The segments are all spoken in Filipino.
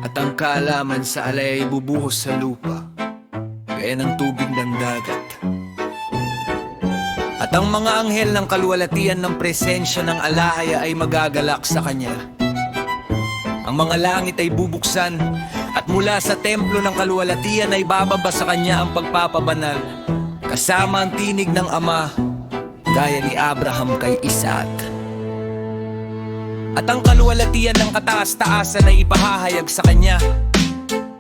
At ang kaalaman sa alay ay bubuhos sa lupa, gaya ng tubig ng dagat. At ang mga anghel ng kaluwalhatian ng presensya ng alahaya ay magagalak sa kanya. Ang mga langit ay bubuksan, at mula sa templo ng kaluwalhatian ay bababa sa kanya ang pagpapabanal, kasama ang tinig ng Ama, gaya ni Abraham kay Isaac. At ang kaluwalhatian ng kataas-taasan ay ipahahayag sa kanya.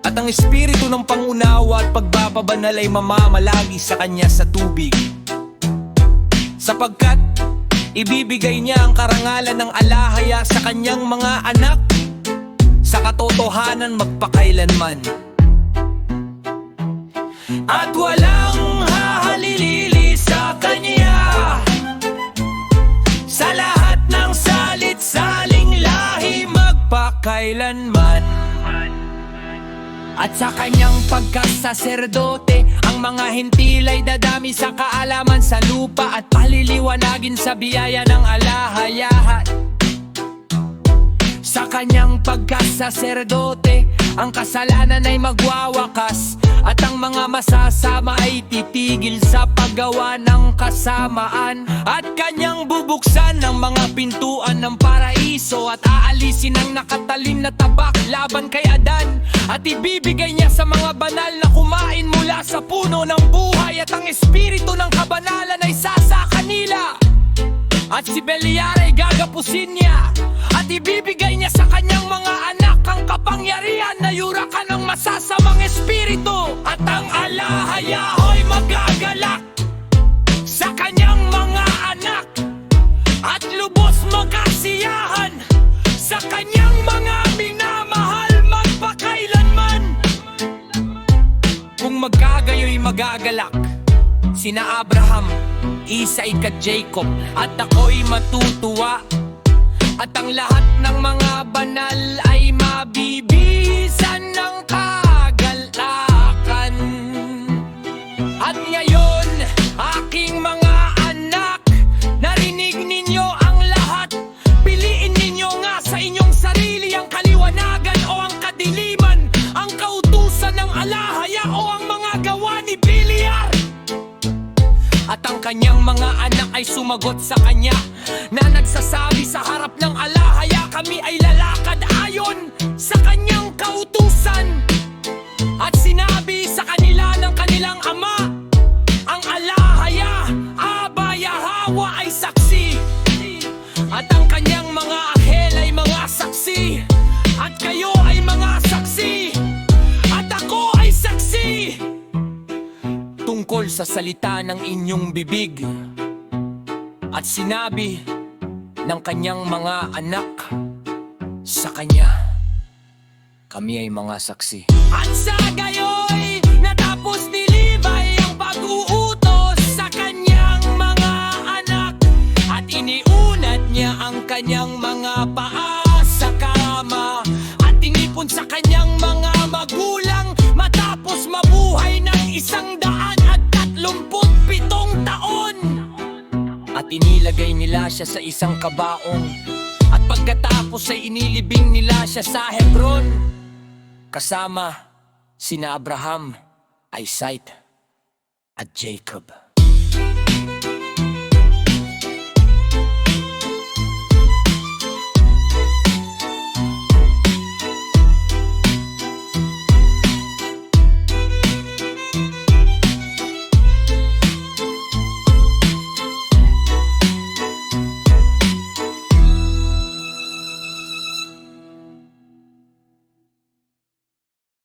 At ang espiritu ng pangunawa at pagpapabanal ay mamamalagi sa kanya sa tubig, sapagkat ibibigay niya ang karangalan ng alahaya sa kanyang mga anak, sa katotohanan magpakailanman. At walang hahalili sa kanya sa lahat ng salit-saling lahi magpakailanman. At sa kanyang pagkasaserdote, ang mga hintil ay dadami sa kaalaman sa lupa at paliliwanagin sa biyaya ng alahayahan. Sa kanyang pagkasaserdote, ang kasalanan ay magwawakas, at ang mga masasama ay titigil sa paggawa ng kasamaan. At kanyang bubuksan ng mga pintuan ng paraiso, at aalisin ang nakatalim na tabak laban kay Adan. At ibibigay niya sa mga banal na kumain mula sa puno ng buhay, at ang espiritu ng kabanalan ay sasa kanila. At si Beliar ay gagapusin niya, at ibibigay niya sa kanyang mga anak ang kapangyarihan na yurakan ng masasamang espiritu. At ang alahaya ay magagalak sa kanyang mga anak, at lubos magkasiyahan sa kanyang mga minamahal magpakailanman. Kung magkagayo'y magagalak sina Abraham, Isaac at Jacob, at ako'y matutuwa. At ang lahat ng mga banal ay mabibisan ng kagalakan. At ngayon, aking mga anak, narinig ninyo ang lahat. Piliin ninyo nga sa inyong sarili ang kaliwanagan o ang kadiliman, ang kautusan ng alahaya o ang mga gawa ni Beliar. At ang kanyang mga anak ay sumagot sa kanya, na nagsasabi sa harap ng alahaya, kami ay lalakad ayon sa kanyang kautusan. At sinabi sa kanila ng kanilang ama, ang alahaya, Aba Yahawa ay saksi, at ang kanyang mga anghel ay mga saksi, at kayo ay mga saksi, at ako ay saksi tungkol sa salita ng inyong bibig. At sinabi ng kanyang mga anak sa kanya, kami ay mga saksi. At sa gayoy, natapos ni Levi ang pag-uutos sa kanyang mga anak, at iniunat niya ang kanyang mga paa sa kama, at inipon sa kanyang mga magulang matapos mabuhay ng 137 taon. At inilagay nila siya sa isang kabaong, at pagkatapos ay inilibing nila siya sa Hebron, kasama sina Abraham, Isaac at Jacob.